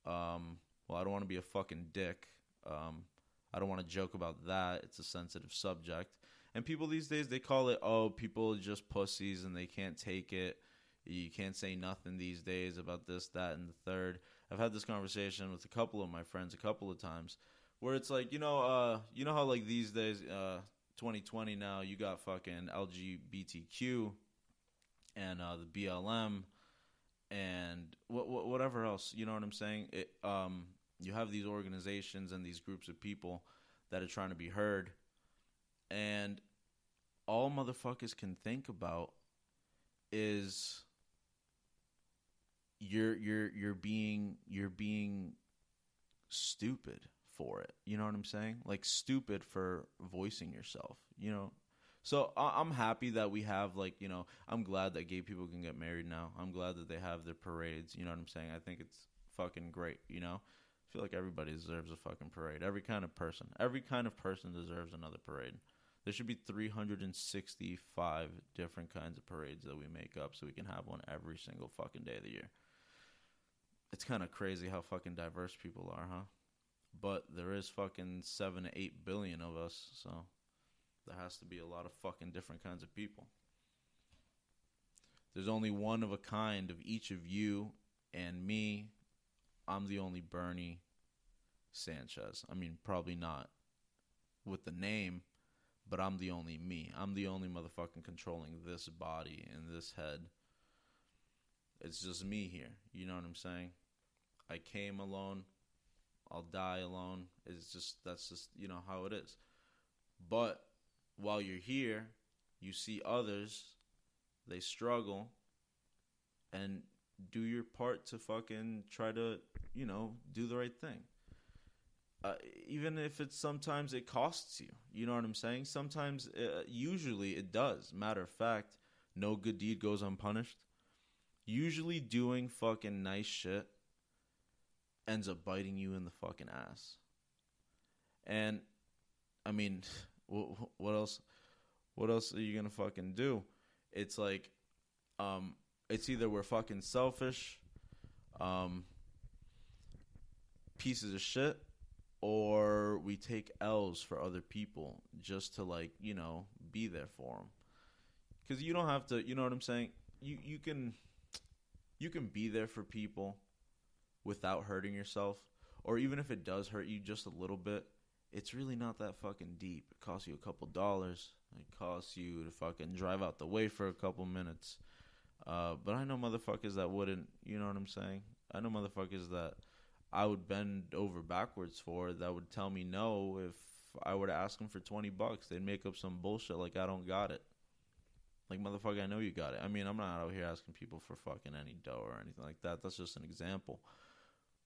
Well, I don't want to be a fucking dick. I don't want to joke about that. It's a sensitive subject. And people these days, they call it, oh, people are just pussies and they can't take it. You can't say nothing these days about this, that, and the third. I've had this conversation with a couple of my friends a couple of times where it's like, you know how like these days, 2020 now, you got fucking LGBTQ and the BLM and whatever else, you know what I'm saying? You have these organizations and these groups of people that are trying to be heard, and all motherfuckers can think about is you're being stupid for it. You know what I'm saying? Like stupid for voicing yourself. You know. So I'm happy that we have, like, you know, I'm glad that gay people can get married now. I'm glad that they have their parades. You know what I'm saying? I think it's fucking great, you know? I feel like everybody deserves a fucking parade. Every kind of person deserves another parade. There should be 365 different kinds of parades that we make up so we can have one every single fucking day of the year. It's kind of crazy how fucking diverse people are, huh? But there is fucking 7 to 8 billion of us, so there has to be a lot of fucking different kinds of people. There's only one of a kind of each of you and me. I'm the only Bernie Sanchez. I mean, probably not with the name, but I'm the only me. I'm the only motherfucking controlling this body and this head. It's just me here. You know what I'm saying? I came alone. I'll die alone. That's just, you know, how it is. But while you're here, you see others, they struggle, and do your part to fucking try to, you know, do the right thing. Even if sometimes it costs you. You know what I'm saying? Sometimes, usually it does. Matter of fact, no good deed goes unpunished. Usually doing fucking nice shit ends up biting you in the fucking ass. And, I mean, what else? What else are you gonna fucking do? It's like, it's either we're fucking selfish, pieces of shit, or we take L's for other people just to, like, you know, be there for them. Because you don't have to, you know what I'm saying? You can be there for people without hurting yourself, or even if it does hurt you just a little bit, it's really not that fucking deep. It costs you a couple dollars. It costs you to fucking drive out the way for a couple minutes. But I know motherfuckers that wouldn't, you know what I'm saying? I know motherfuckers that I would bend over backwards for that would tell me no if I were to ask them for $20. They'd make up some bullshit like I don't got it. Like, motherfucker, I know you got it. I mean, I'm not out here asking people for fucking any dough or anything like that. That's just an example.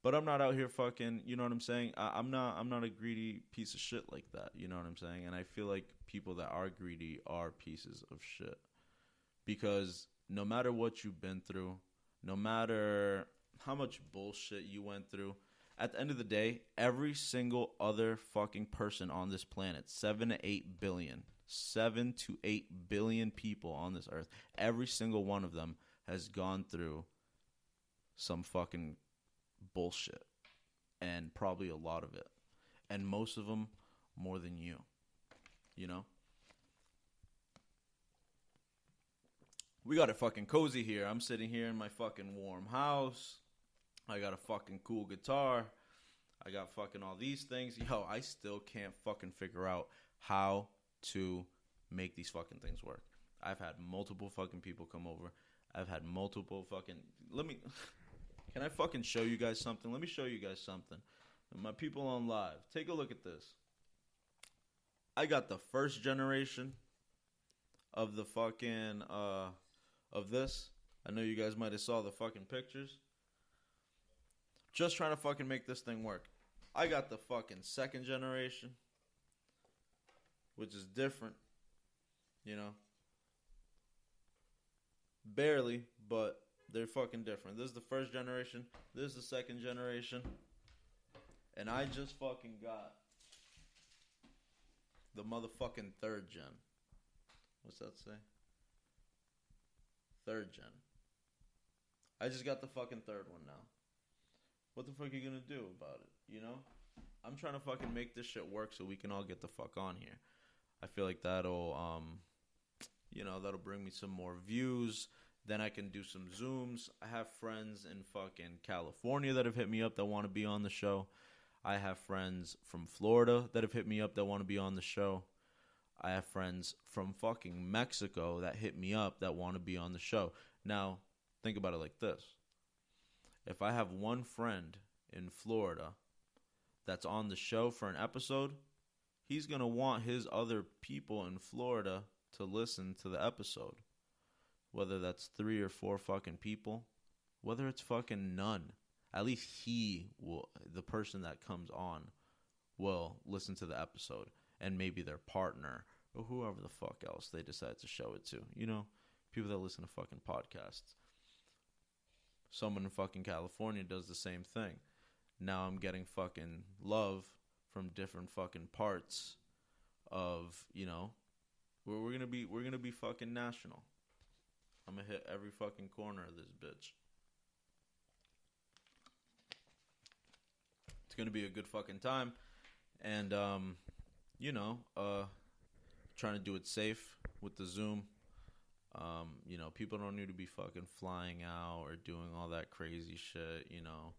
But I'm not out here fucking, you know what I'm saying? I'm not a greedy piece of shit like that, you know what I'm saying? And I feel like people that are greedy are pieces of shit. Because no matter what you've been through, no matter how much bullshit you went through, at the end of the day, every single other fucking person on this planet, 7 to 8 billion, 7 to 8 billion people on this earth, every single one of them has gone through some fucking bullshit, and probably a lot of it, and most of them more than you, you know? We got it fucking cozy here. I'm sitting here in my fucking warm house. I got a fucking cool guitar. I got fucking all these things. Yo, I still can't fucking figure out how to make these fucking things work. I've had multiple fucking people come over. I've had multiple fucking... Can I fucking show you guys something? Let me show you guys something. My people on live, take a look at this. I got the first generation of the fucking, of this. I know you guys might have saw the fucking pictures. Just trying to fucking make this thing work. I got the fucking second generation, which is different, you know. Barely, but they're fucking different. This is the first generation. This is the second generation. And I just fucking got the motherfucking third gen. What's that say? Third gen. I just got the fucking third one now. what the fuck are you gonna do about it? You know, I'm trying to fucking make this shit work so we can all get the fuck on here. I feel like that'll that'll bring me some more views. Then I can do some Zooms. I have friends in fucking California that have hit me up that want to be on the show. I have friends from Florida that have hit me up that want to be on the show. I have friends from fucking Mexico that hit me up that want to be on the show. Now, think about it like this. If I have one friend in Florida that's on the show for an episode, he's going to want his other people in Florida to listen to the episode. Whether that's 3 or 4 fucking people, whether it's fucking none. At least the person that comes on, will listen to the episode. And maybe their partner or whoever the fuck else they decide to show it to. You know, people that listen to fucking podcasts. Someone in fucking California does the same thing. Now I'm getting fucking love from different fucking parts of, you know, where we're gonna be fucking national. I'm gonna hit every fucking corner of this bitch. It's gonna be a good fucking time. And trying to do it safe with the Zoom. People don't need to be fucking flying out or doing all that crazy shit, you know.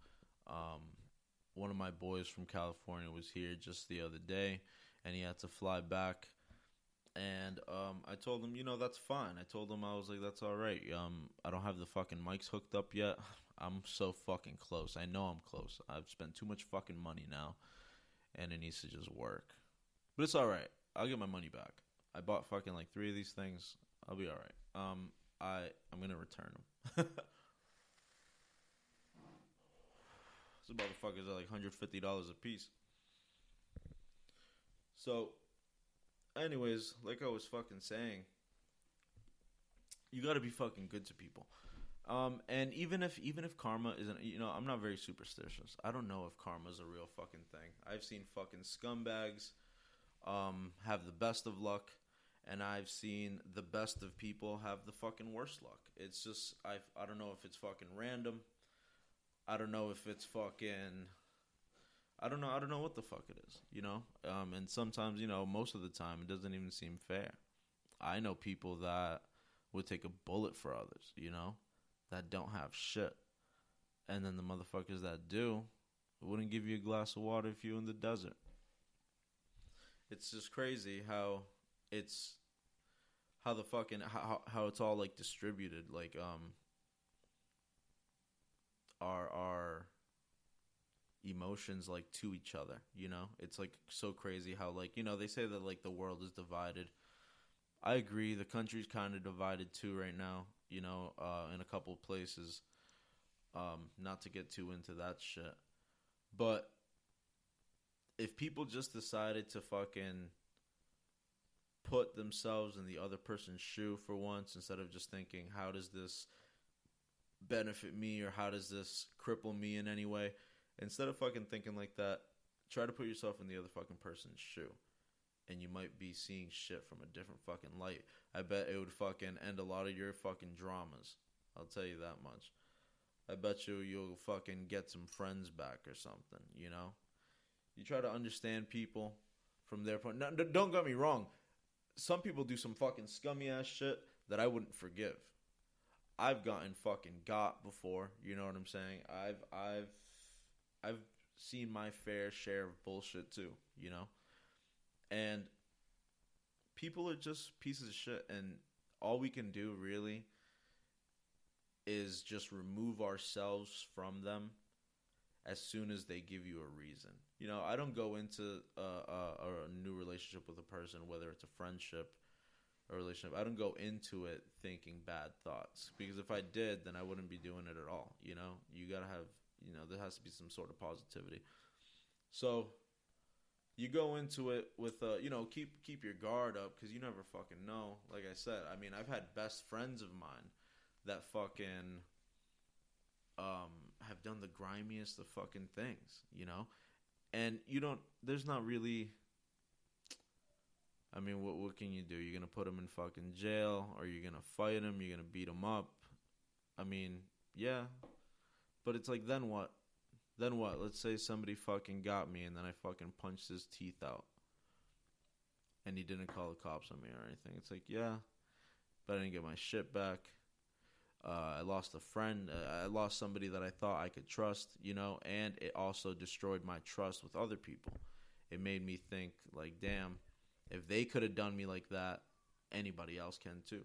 One of my boys from California was here just the other day, and he had to fly back. And I told him, that's fine. I told him, I was like, that's all right. I don't have the fucking mics hooked up yet. I'm so fucking close. I know I'm close. I've spent too much fucking money now, and it needs to just work. But it's all right. I'll get my money back. I bought fucking like 3 of these things. I'll be all right. I'm gonna return them. These motherfuckers are like $150 a piece. So, anyways, like I was fucking saying, you gotta be fucking good to people. And even if karma isn't, I'm not very superstitious. I don't know if karma's a real fucking thing. I've seen fucking scumbags have the best of luck, and I've seen the best of people have the fucking worst luck. It's just I don't know if it's fucking random. I don't know if it's fucking I don't know what the fuck it is, and sometimes, most of the time it doesn't even seem fair. I know people that would take a bullet for others, that don't have shit. And then the motherfuckers that do wouldn't give you a glass of water if you're in the desert. It's just crazy how it's all like distributed, like our emotions like to each other, It's like so crazy how like, they say that like the world is divided. I agree, the country's kind of divided too right now, in a couple of places. Not to get too into that shit. But if people just decided to fucking put themselves in the other person's shoe for once, instead of just thinking, how does this benefit me or how does this cripple me in any way? Instead of fucking thinking like that, try to put yourself in the other fucking person's shoe. And you might be seeing shit from a different fucking light. I bet it would fucking end a lot of your fucking dramas. I'll tell you that much. I bet you'll fucking get some friends back or something, You try to understand people from their point. No, don't get me wrong. Some people do some fucking scummy ass shit that I wouldn't forgive. I've gotten fucking got before, you know what I'm saying? I've seen my fair share of bullshit too, And people are just pieces of shit, and all we can do really is just remove ourselves from them as soon as they give you a reason. I don't go into a new relationship with a person, whether it's a friendship or a relationship. I don't go into it thinking bad thoughts, because if I did, then I wouldn't be doing it at all. You gotta have, there has to be some sort of positivity. So you go into it with, keep your guard up, because you never fucking know. Like I said, I mean, I've had best friends of mine that fucking have done the grimiest of fucking things, And there's not really, I mean, what can you do? You're going to put them in fucking jail, or you're going to fight them, you're going to beat them up. I mean, yeah. But it's like, then what? Then what? Let's say somebody fucking got me and then I fucking punched his teeth out. And he didn't call the cops on me or anything. It's like, yeah, but I didn't get my shit back. I lost a friend. I lost somebody that I thought I could trust, you know, and it also destroyed my trust with other people. It made me think, like, damn, if they could have done me like that, anybody else can too.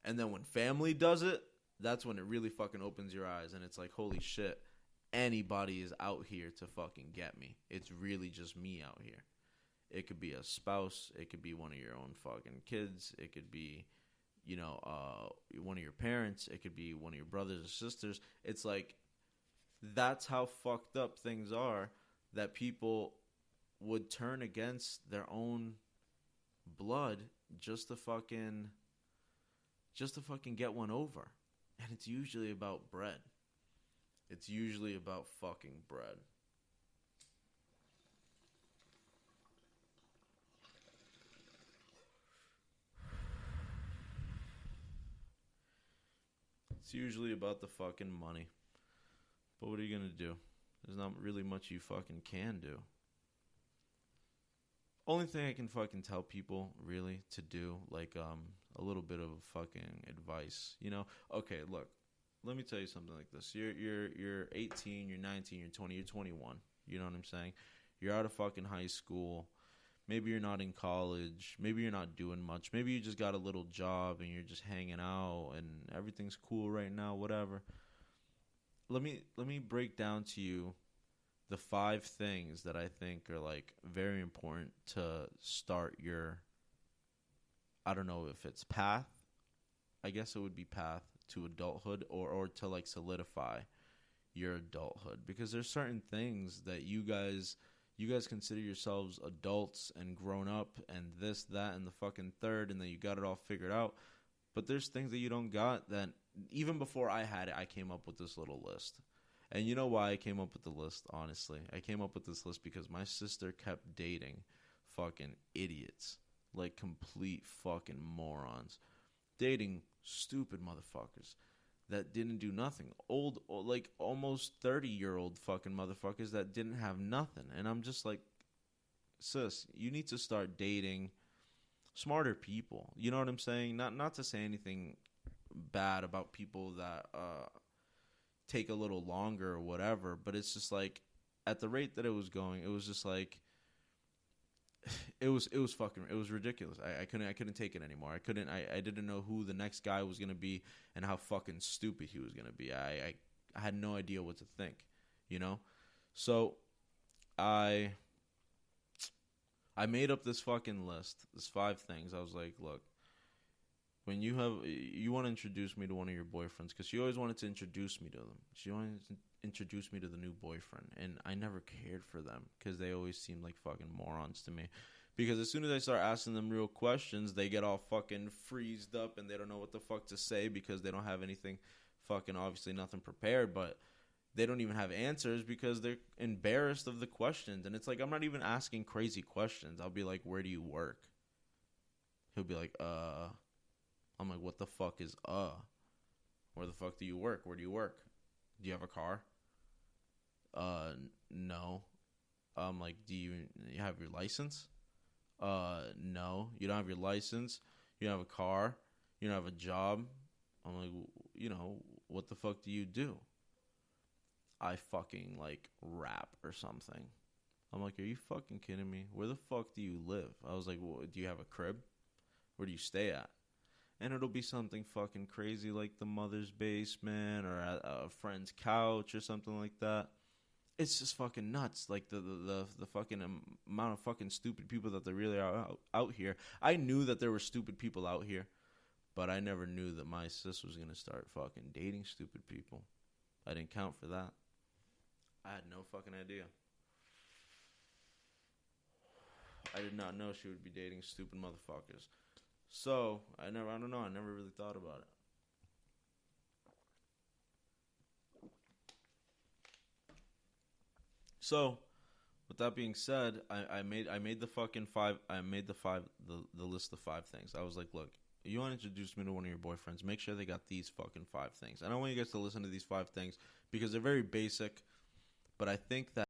And then when family does it, that's when it really fucking opens your eyes. And it's like, holy shit, anybody is out here to fucking get me. It's really just me out here. It could be a spouse. It could be one of your own fucking kids. It could be, you know, one of your parents. It could be one of your brothers or sisters. It's like, that's how fucked up things are, that people would turn against their own blood just to fucking get one over. And it's usually about bread. It's usually about fucking bread. It's usually about the fucking money. But what are you gonna do? There's not really much you fucking can do. Only thing I can fucking tell people, really, to do, like, a little bit of fucking advice, you know? Okay, look, let me tell you something like this. You're 18, you're 19, you're 20, you're 21. You know what I'm saying? You're out of fucking high school. Maybe you're not in college. Maybe you're not doing much. Maybe you just got a little job and you're just hanging out and everything's cool right now, whatever. Let me break down to you the 5 things that I think are, like, very important to start your, I don't know if it's path. I guess it would be path to adulthood, or to, like, solidify your adulthood, because there's certain things that you guys consider yourselves adults and grown up and this, that, and the fucking third, and then you got it all figured out. But there's things that you don't got that even before I had it, I came up with this little list. And you know why I came up with the list, honestly? I came up with this list because my sister kept dating fucking idiots. Like, complete fucking morons. Dating stupid motherfuckers that didn't do nothing. Old, like, almost 30-year-old fucking motherfuckers that didn't have nothing. And I'm just like, sis, you need to start dating smarter people. You know what I'm saying? Not to say anything bad about people that take a little longer or whatever, but it's just like, at the rate that it was going, it was just like, it was ridiculous. I couldn't take it anymore. I didn't know who the next guy was gonna be and how fucking stupid he was gonna be. I had no idea what to think, you know? So I made up this fucking list, this 5 things. I was like, look, when you want to introduce me to one of your boyfriends, because she always wanted to introduce me to them. She wanted to introduce me to the new boyfriend, and I never cared for them because they always seemed like fucking morons to me. Because as soon as I start asking them real questions, they get all fucking freezed up and they don't know what the fuck to say because they don't have anything, fucking obviously nothing prepared, but they don't even have answers because they're embarrassed of the questions. And it's like, I'm not even asking crazy questions. I'll be like, where do you work? He'll be like, I'm like, what the fuck is Where the fuck do you work? Where do you work? Do you have a car? No. I'm like, do you have your license? No. You don't have your license. You don't have a car. You don't have a job. I'm like, you know, what the fuck do you do? I fucking, like, rap or something. I'm like, are you fucking kidding me? Where the fuck do you live? I was like, well, do you have a crib? Where do you stay at? And it'll be something fucking crazy like the mother's basement or at a friend's couch or something like that. It's just fucking nuts. Like the fucking amount of fucking stupid people that there really are out here. I knew that there were stupid people out here, but I never knew that my sis was going to start fucking dating stupid people. I didn't count for that. I had no fucking idea. I did not know she would be dating stupid motherfuckers. So, I never really thought about it. So, with that being said, I made the fucking 5, the list of 5 things. I was like, look, you want to introduce me to one of your boyfriends, make sure they got these fucking 5 things. And I want you guys to listen to these 5 things because they're very basic, But I think that